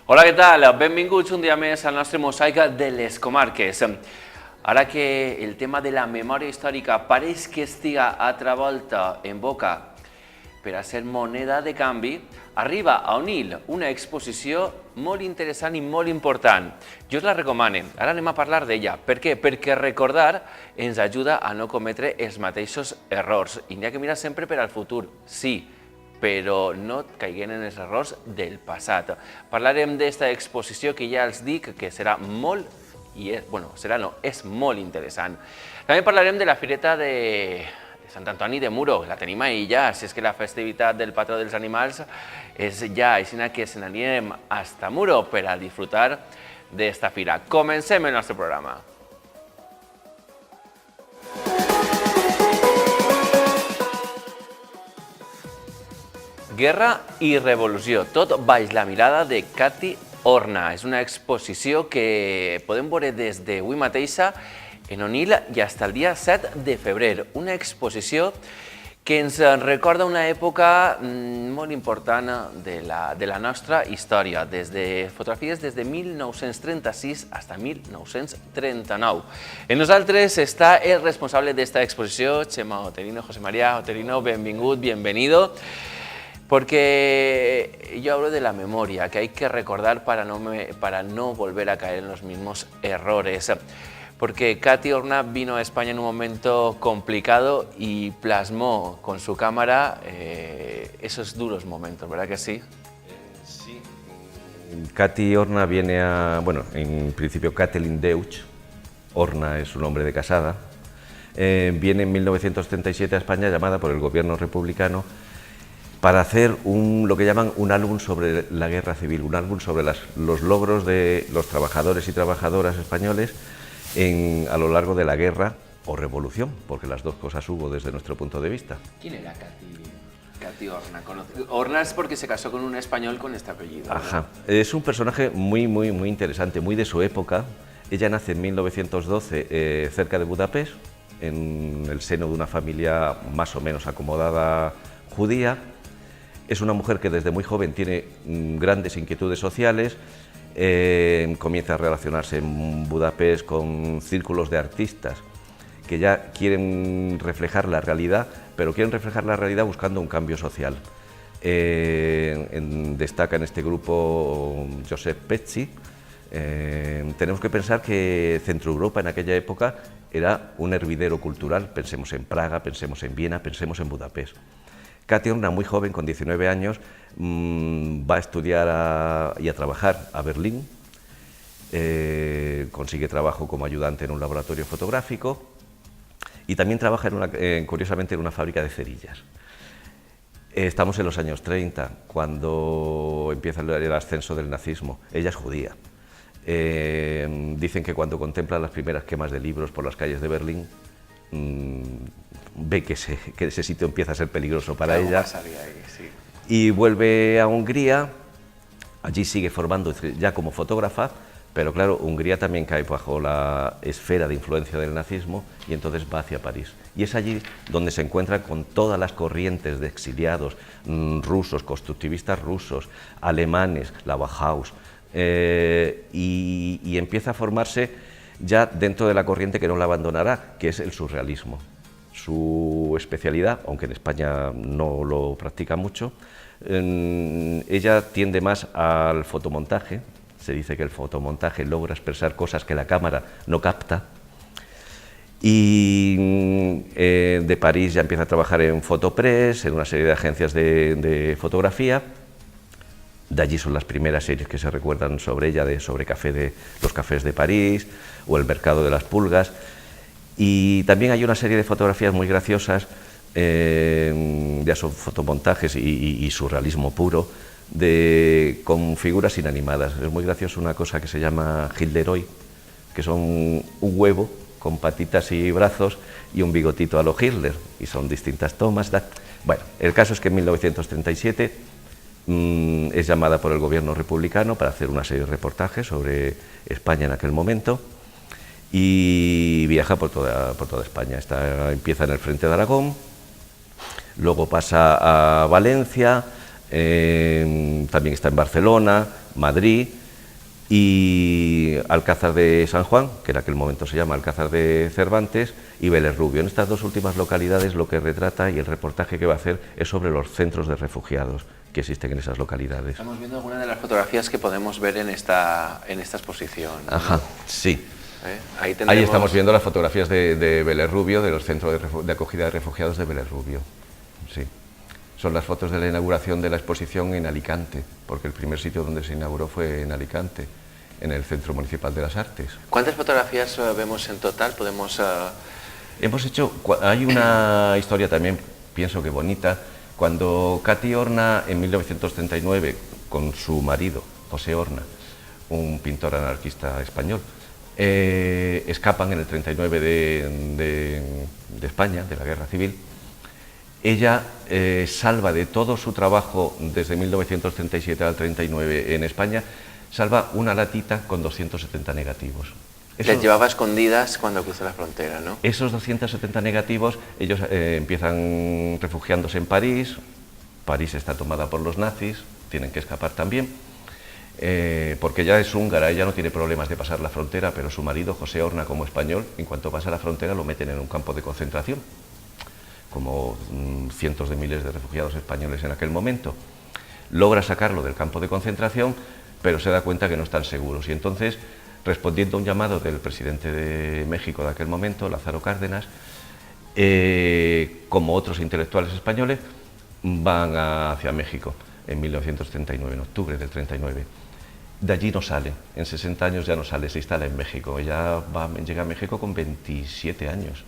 Hola, què tal? Benvinguts un dia més al nostre mosaic de les comarques. Ara que el tema de la memòria històrica pareix que estiga altra volta en boca per a ser moneda de canvi, arriba a Onil una exposició molt interessant i molt important. Jo us la recomano. Ara anem a parlar d'ella. Per què? Perquè recordar ens ajuda a no cometre els mateixos errors. I n'hi ha que mirar sempre per al futur, sí, però no caiguem en els errors del passat. Parlarem d'esta exposició que ja els dic que serà molt, és molt interessant. També parlarem de la Fireta de Sant Antoni de Muro, la tenim ahir ja, si és que la festivitat del patró dels animals és ja, així que se n'anirem hasta Muro per a disfrutar d'esta fira. Comencem el nostre programa. Guerra i revolució, tot baix la mirada de Cati Horna. És una exposició que podem veure des d'avui mateixa en Onil i fins al dia 7 de febrer. Una exposició que ens recorda una època molt important de la nostra història, fotografies des de 1936 fins a 1939. En nosaltres està el responsable d'esta exposició, Chema Oterino. José María Oterino, benvingut, bienvenido. Porque yo hablo de la memoria, que hay que recordar para no volver a caer en los mismos errores. Porque Cati Horna vino a España en un momento complicado y plasmó con su cámara esos duros momentos, ¿verdad que sí? Sí. Cati Horna viene en principio Kathleen Deutsch, Horna es su nombre de casada, viene en 1937 a España llamada por el gobierno republicano para hacer lo que llaman un álbum sobre la guerra civil, un álbum sobre los logros de los trabajadores y trabajadoras españoles a lo largo de la guerra o revolución, porque las dos cosas hubo desde nuestro punto de vista. ¿Quién era Cati Horna? Horna es porque se casó con un español con este apellido, ¿no? Ajá. Es un personaje muy interesante, muy de su época. Ella nace en 1912 cerca de Budapest, en el seno de una familia más o menos acomodada judía. Es una mujer que desde muy joven tiene grandes inquietudes sociales, comienza a relacionarse en Budapest con círculos de artistas que ya quieren reflejar la realidad, pero quieren reflejar la realidad buscando un cambio social. Destaca en este grupo Josep Pecci. Tenemos que pensar que Centro Europa en aquella época era un hervidero cultural. Pensemos en Praga, pensemos en Viena, pensemos en Budapest. Cati Horna, muy joven, con 19 años, va a estudiar y a trabajar a Berlín, consigue trabajo como ayudante en un laboratorio fotográfico y también trabaja, curiosamente, en una fábrica de cerillas. Estamos en los años 30, cuando empieza el ascenso del nazismo. Ella es judía. Dicen que cuando contempla las primeras quemas de libros por las calles de Berlín, ve que ese sitio empieza a ser peligroso para ella y vuelve a Hungría. Allí sigue formando ya como fotógrafa, pero claro, Hungría también cae bajo la esfera de influencia del nazismo y entonces va hacia París. Y es allí donde se encuentra con todas las corrientes de exiliados rusos, constructivistas rusos, alemanes, la Bauhaus, y empieza a formarse ya dentro de la corriente que no la abandonará, que es el surrealismo. Su especialidad, aunque en España no lo practica mucho, ella tiende más al fotomontaje. Se dice que el fotomontaje logra expresar cosas que la cámara no capta. Y de París ya empieza a trabajar en Fotopress, en una serie de agencias de fotografía. De allí son las primeras series que se recuerdan sobre ella, sobre los cafés de París o el mercado de las pulgas. Y también hay una serie de fotografías muy graciosas, ya son fotomontajes y surrealismo puro, con figuras inanimadas. Es muy gracioso una cosa que se llama Hitleroid, que son un huevo con patitas y brazos y un bigotito a lo Hitler, y son distintas tomas. Bueno, el caso es que en 1937 es llamada por el gobierno republicano para hacer una serie de reportajes sobre España en aquel momento y viaja por toda España. Empieza en el frente de Aragón, luego pasa a Valencia, también está en Barcelona, Madrid y Alcázar de San Juan, que en aquel momento se llama Alcázar de Cervantes, y Vélez Rubio. En estas dos últimas localidades lo que retrata y el reportaje que va a hacer es sobre los centros de refugiados que existen en esas localidades. Estamos viendo algunas de las fotografías que podemos ver en esta exposición, ¿no? Ajá, sí. Ahí, tendremos... Ahí estamos viendo las fotografías de Vélez Rubio, de los centros de acogida de refugiados de Vélez Rubio. Sí. Son las fotos de la inauguración de la exposición en Alicante, porque el primer sitio donde se inauguró fue en Alicante, en el Centro Municipal de las Artes. ¿Cuántas fotografías vemos en total? Podemos... Hemos hecho... Hay una historia también, pienso que bonita, cuando Cati Horna, en 1939, con su marido, José Horna, un pintor anarquista español, escapan en el 39 de España, de la Guerra Civil. Ella salva de todo su trabajo desde 1937 al 39 en España, salva una latita con 270 negativos. Las llevaba escondidas cuando cruzó la frontera, ¿no? Esos 270 negativos, ellos empiezan refugiándose en París. París está tomada por los nazis, tienen que escapar también, porque ella es húngara, ella no tiene problemas de pasar la frontera, pero su marido, José Horna, como español, en cuanto pasa la frontera lo meten en un campo de concentración, como cientos de miles de refugiados españoles en aquel momento. Logra sacarlo del campo de concentración, pero se da cuenta que no están seguros, y entonces, respondiendo a un llamado del presidente de México de aquel momento, Lázaro Cárdenas, como otros intelectuales españoles, van hacia México en 1939, en octubre del 39. De allí no sale, en 60 años ya no sale, se instala en México. Ella llega a México con 27 años.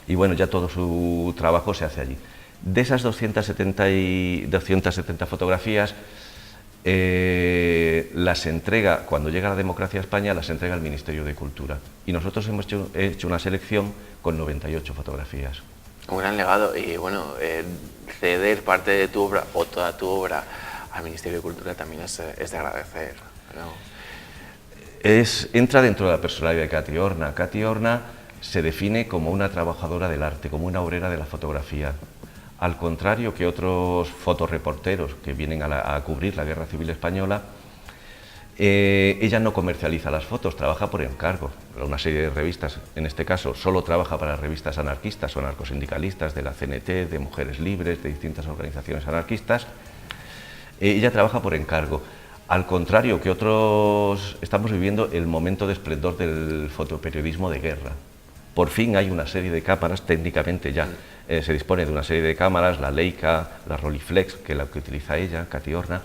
Y bueno, ya todo su trabajo se hace allí. De esas 270 fotografías, las entrega, cuando llega la democracia a España, las entrega al Ministerio de Cultura. Y nosotros hemos hecho una selección con 98 fotografías. Un gran legado, y bueno, ceder parte de tu obra o toda tu obra al Ministerio de Cultura también es de agradecer, ¿no? Entra dentro de la personalidad de Cati Horna. Cati Horna se define como una trabajadora del arte, como una obrera de la fotografía. Al contrario que otros fotoreporteros que vienen a cubrir la Guerra Civil Española, ella no comercializa las fotos, trabaja por encargo. Una serie de revistas, en este caso, solo trabaja para revistas anarquistas o anarcosindicalistas de la CNT, de Mujeres Libres, de distintas organizaciones anarquistas. Ella trabaja por encargo. Al contrario que otros, estamos viviendo el momento de esplendor del fotoperiodismo de guerra. Por fin hay una serie de cámaras, técnicamente ya se dispone de una serie de cámaras, la Leica, la Rolleiflex, que es la que utiliza ella, Cati Horna,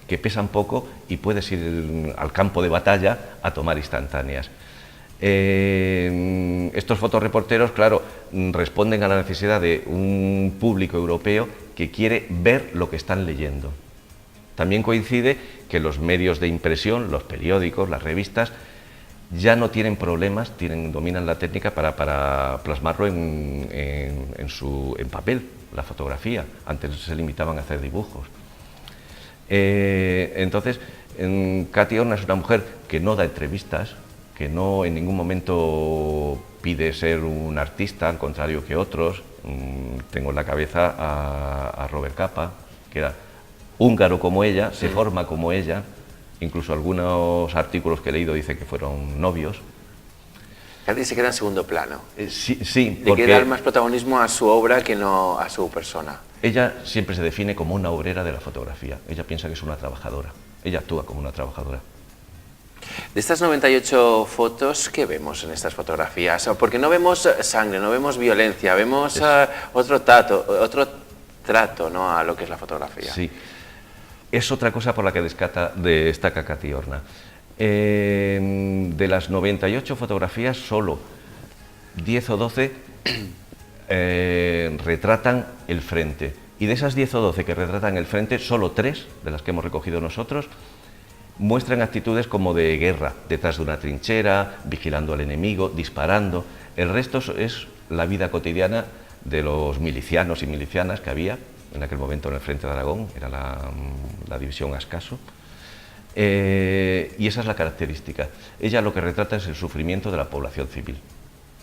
que pesan poco y puedes ir al campo de batalla a tomar instantáneas. Estos fotoreporteros, claro, responden a la necesidad de un público europeo que quiere ver lo que están leyendo. También coincide que los medios de impresión, los periódicos, las revistas, ya no tienen problemas, dominan la técnica para plasmarlo en papel, la fotografía. Antes se limitaban a hacer dibujos. Entonces, Cati Horna es una mujer que no da entrevistas, que no en ningún momento pide ser un artista, al contrario que otros. Tengo en la cabeza a Robert Capa, que era húngaro como ella, se forma como ella, incluso algunos artículos que he leído dicen que fueron novios. Cati se queda en segundo plano. Sí, le quiere dar más protagonismo a su obra que no a su persona. Ella siempre se define como una obrera de la fotografía. Ella piensa que es una trabajadora. Ella actúa como una trabajadora. De estas 98 fotos, ¿qué vemos en estas fotografías? Porque no vemos sangre, no vemos violencia, vemos otro trato, ¿no?, a lo que es la fotografía. Sí. Es otra cosa por la que destaca Cati Horna. De las 98 fotografías, solo 10 o 12 retratan el frente. Y de esas 10 o 12 que retratan el frente, solo 3, de las que hemos recogido nosotros, muestran actitudes como de guerra, detrás de una trinchera, vigilando al enemigo, disparando. El resto es la vida cotidiana de los milicianos y milicianas que había en aquel momento en el frente de Aragón, era la división Ascaso. Y esa es la característica. Ella lo que retrata es el sufrimiento de la población civil.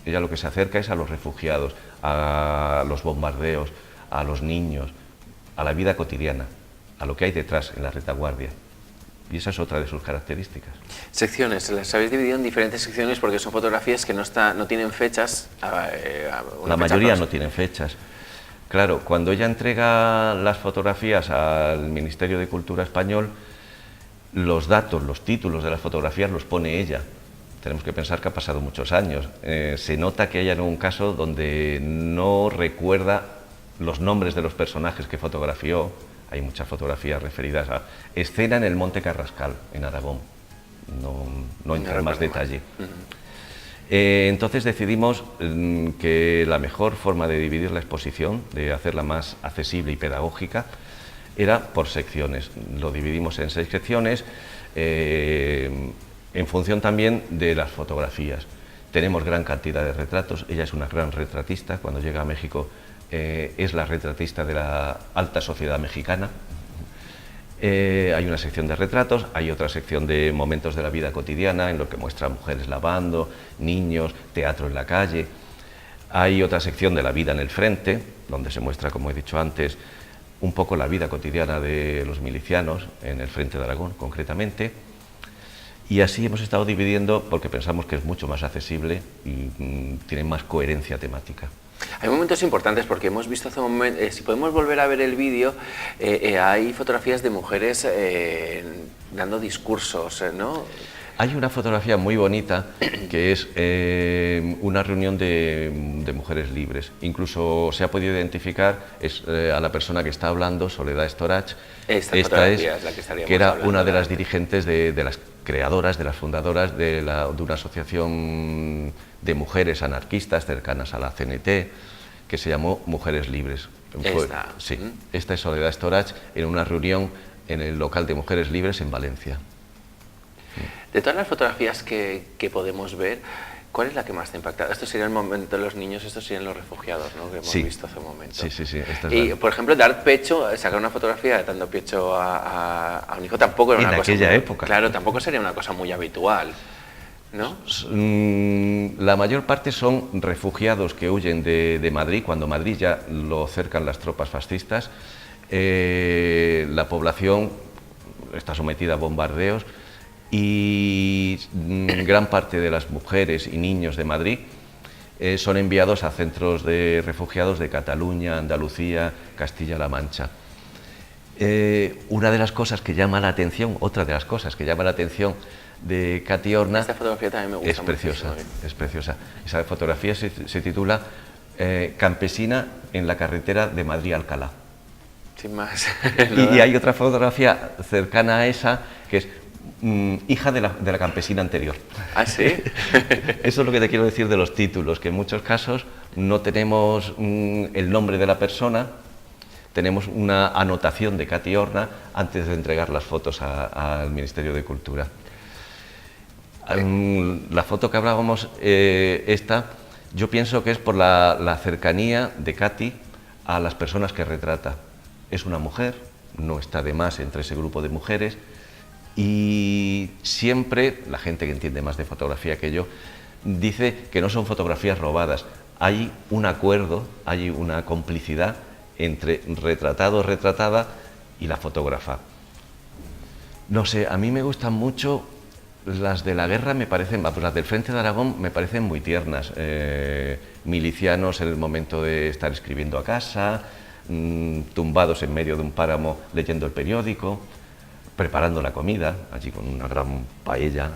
Ella lo que se acerca es a los refugiados, a los bombardeos, a los niños, a la vida cotidiana, a lo que hay detrás, en la retaguardia. Y esa es otra de sus características. Secciones, las habéis dividido en diferentes secciones porque son fotografías que no tienen fechas. La mayoría no tienen fechas. Claro, cuando ella entrega las fotografías al Ministerio de Cultura español, los datos, los títulos de las fotografías los pone ella. Tenemos que pensar que ha pasado muchos años. Se nota que ella en un caso donde no recuerda los nombres de los personajes que fotografió. Hay muchas fotografías referidas a escena en el Monte Carrascal, en Aragón. No entra en más detalle. Entonces decidimos que la mejor forma de dividir la exposición, de hacerla más accesible y pedagógica, era por secciones. Lo dividimos en 6 secciones, en función también de las fotografías. Tenemos gran cantidad de retratos, ella es una gran retratista, cuando llega a México es la retratista de la alta sociedad mexicana. Hay una sección de retratos, hay otra sección de momentos de la vida cotidiana, en lo que muestra mujeres lavando, niños, teatro en la calle. Hay otra sección de la vida en el frente, donde se muestra, como he dicho antes, un poco la vida cotidiana de los milicianos, en el frente de Aragón concretamente. Y así hemos estado dividiendo porque pensamos que es mucho más accesible y tiene más coherencia temática. Hay momentos importantes porque hemos visto hace un momento, si podemos volver a ver el vídeo, hay fotografías de mujeres dando discursos, ¿no? Hay una fotografía muy bonita que es una reunión de mujeres libres. Incluso se ha podido identificar a la persona que está hablando, Soledad Estorach. Esta es la que estaríamos que era hablando, una de las dirigentes de las creadoras, de las fundadoras de una asociación de mujeres anarquistas cercanas a la CNT, que se llamó Mujeres Libres. Sí, esta es Soledad Estorach en una reunión en el local de Mujeres Libres en Valencia. De todas las fotografías que podemos ver, ¿cuál es la que más te ha impactado? Esto sería el momento de los niños, estos serían los refugiados, ¿no? Que hemos visto hace un momento. Sí. Y, por ejemplo, dar pecho, sacar una fotografía dando pecho a un hijo tampoco era una cosa... En aquella época. Claro, tampoco sería una cosa muy habitual, ¿no? La mayor parte son refugiados que huyen de Madrid, cuando Madrid ya lo cercan las tropas fascistas. La población está sometida a bombardeos y gran parte de las mujeres y niños de Madrid son enviados a centros de refugiados de Cataluña, Andalucía, Castilla-La Mancha. Una de las cosas que llama la atención, otra de las cosas que llama la atención de Katy Horna, esta fotografía también me gusta, es preciosa, es preciosa. Esa fotografía se titula Campesina en la carretera de Madrid a Alcalá. Sin más. Y hay otra fotografía cercana a esa que es hija de la campesina anterior. ¿Ah, sí? Eso es lo que te quiero decir de los títulos, que en muchos casos no tenemos el nombre de la persona, tenemos una anotación de Katy Horna antes de entregar las fotos al Ministerio de Cultura. La foto que hablábamos, yo pienso que es por la cercanía de Katy a las personas que retrata. Es una mujer, no está de más entre ese grupo de mujeres, y siempre la gente que entiende más de fotografía que yo dice que no son fotografías robadas. Hay un acuerdo, hay una complicidad entre retratado o retratada y la fotógrafa. No sé, a mí me gustan mucho las de la guerra, me parecen, pues las del Frente de Aragón me parecen muy tiernas. Milicianos en el momento de estar escribiendo a casa, tumbados en medio de un páramo leyendo el periódico, preparando la comida, allí con una gran paella.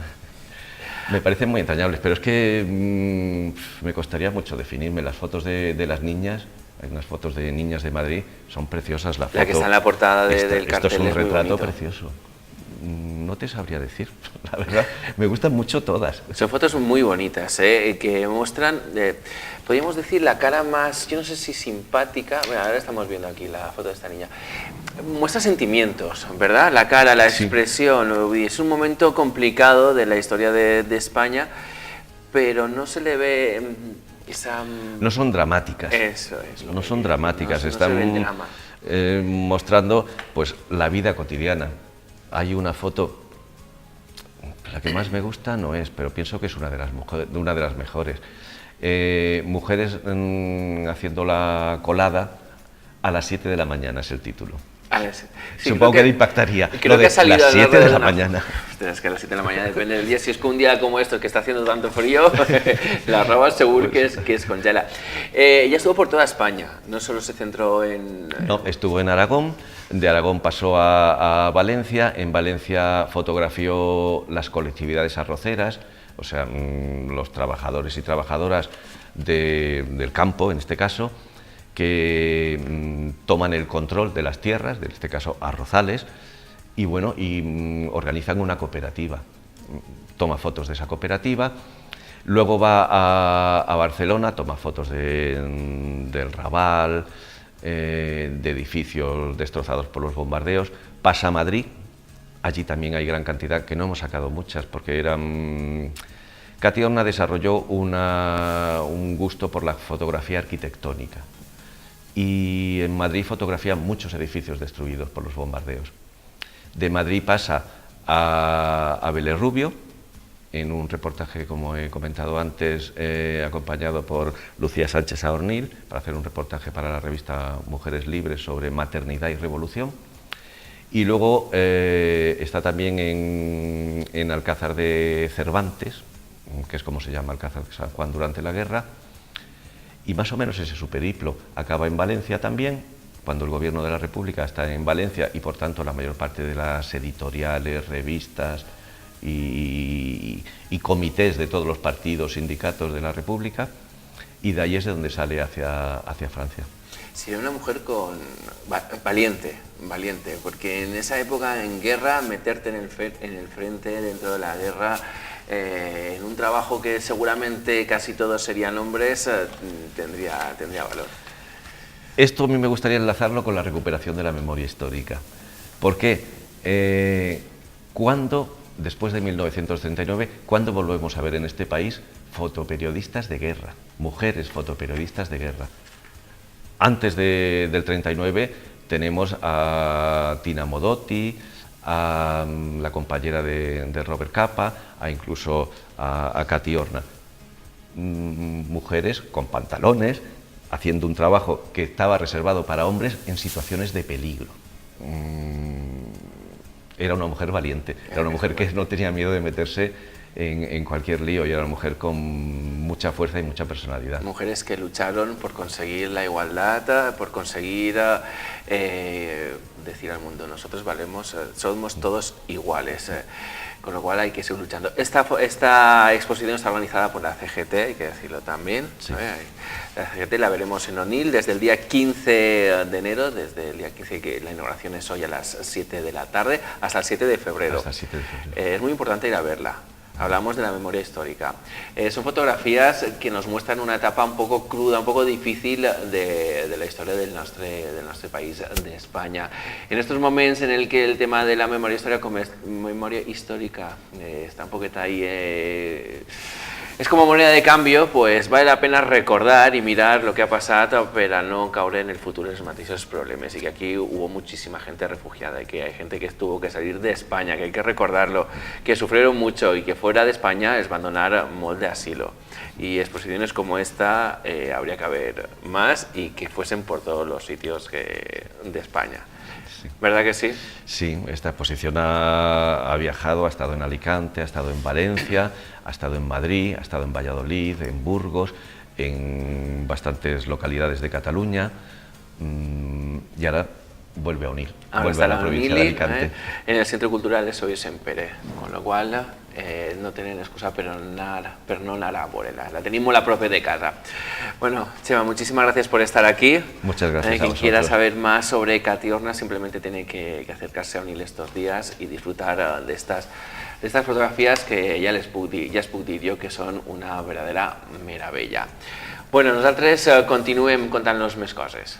Me parecen muy entrañables, pero es que me costaría mucho definirme. Las fotos de las niñas, hay unas fotos de niñas de Madrid, son preciosas. La que está en la portada del cartel esto es un retrato bonito. Precioso. No te sabría decir, la verdad. Me gustan mucho todas. Son fotos muy bonitas, que muestran, podríamos decir, la cara más, yo no sé si simpática. Bueno, ahora estamos viendo aquí la foto de esta niña. Muestra sentimientos, ¿verdad? La cara, la expresión. Sí. Es un momento complicado de la historia de España, pero no se le ve esa... No son dramáticas. Eso es. No son dramáticas, no están se ve el drama. Mostrando pues la vida cotidiana. Hay una foto, la que más me gusta no es, pero pienso que es una de las mejores. Mujeres haciendo la colada A las 7 de la mañana es el título. Sí, Supongo que le impactaría. Creo que ha salido las 7 de la mañana. Es que a las 7 de la mañana depende del día. Si es que un día como esto, que está haciendo tanto frío, la ropa seguro que es congela. Ya estuvo por toda España, no solo se centró en... No, estuvo en Aragón, de Aragón pasó a Valencia, en Valencia fotografió las colectividades arroceras, o sea, los trabajadores y trabajadoras del campo, en este caso, que toman el control de las tierras, en este caso arrozales, y bueno, organizan una cooperativa. Toma fotos de esa cooperativa, luego va a Barcelona, toma fotos del Raval, de edificios destrozados por los bombardeos, pasa a Madrid, allí también hay gran cantidad, que no hemos sacado muchas, porque eran... Cati Horna desarrolló un gusto por la fotografía arquitectónica, y en Madrid fotografía muchos edificios destruidos por los bombardeos. De Madrid pasa a Vélez Rubio, en un reportaje, como he comentado antes, acompañado por Lucía Sánchez Aornil, para hacer un reportaje para la revista Mujeres Libres sobre maternidad y revolución. Y luego está también en Alcázar de Cervantes, que es como se llama Alcázar de San Juan durante la guerra, y más o menos ese su periplo acaba en Valencia también, cuando el gobierno de la República está en Valencia y por tanto la mayor parte de las editoriales, revistas y comités de todos los partidos, sindicatos de la República, y de ahí es de donde sale hacia Francia. Sí, una mujer valiente, porque en esa época en guerra, meterte en el frente dentro de la guerra, en un trabajo que seguramente casi todos serían hombres, tendría valor. Esto a mí me gustaría enlazarlo con la recuperación de la memoria histórica. ¿Por qué? ¿Cuándo, después de 1939, cuándo volvemos a ver en este país fotoperiodistas de guerra, mujeres fotoperiodistas de guerra? Antes del 39 tenemos a Tina Modotti, a la compañera de Robert Capa, incluso a Cati Horna. Mujeres con pantalones, haciendo un trabajo que estaba reservado para hombres en situaciones de peligro. Era una mujer valiente, era una mujer que no tenía miedo de meterse en cualquier lío, y era una mujer con mucha fuerza y mucha personalidad. Mujeres que lucharon por conseguir la igualdad, por conseguir decir al mundo, nosotros valemos, somos todos iguales. Con lo cual hay que seguir luchando. Esta exposición está organizada por la CGT, hay que decirlo también. Sí. La CGT la veremos en Onil desde el día 15 de enero, desde el día 15, que la inauguración es hoy a las 7 de la tarde, hasta el 7 de febrero. Hasta el 7 de febrero. Es muy importante ir a verla. Hablamos de la memoria histórica. Son fotografías que nos muestran una etapa un poco cruda, un poco difícil de la historia del nostre país, de España. En estos momentos en el que el tema de la memoria histórica está un poquito ahí... es como moneda de cambio, pues vale la pena recordar y mirar lo que ha pasado para no caer en el futuro en els mateixos problemas, y que aquí hubo muchísima gente refugiada y que hay gente que tuvo que salir de España, que hay que recordarlo, que sufrieron mucho y que fuera de España es abandonar molt de asilo. Y exposiciones como esta habría que haber más y que fuesen por todos los sitios de España. Sí. ¿Verdad que sí? Sí, esta exposición ha viajado, ha estado en Alicante, ha estado en Valencia, ha estado en Madrid, ha estado en Valladolid, en Burgos, en bastantes localidades de Cataluña, y ahora vuelve a Onil, vuelve a la provincia de Alicante. En el Centro Cultural de Soy Sempere, con lo cual no tienen excusa per no anar a veure-la. La tenim molt a prop de casa. Bueno, Chema, muchísimas gracias por estar aquí. Muchas gracias a Quien vosotros. quiera saber más sobre Cati Horna simplemente tiene que acercarse a Onil estos días y disfrutar de estas fotografías que ja es puc dir jo que són una verdadera meravella. Bueno, nosaltres continuem contant-nos més coses.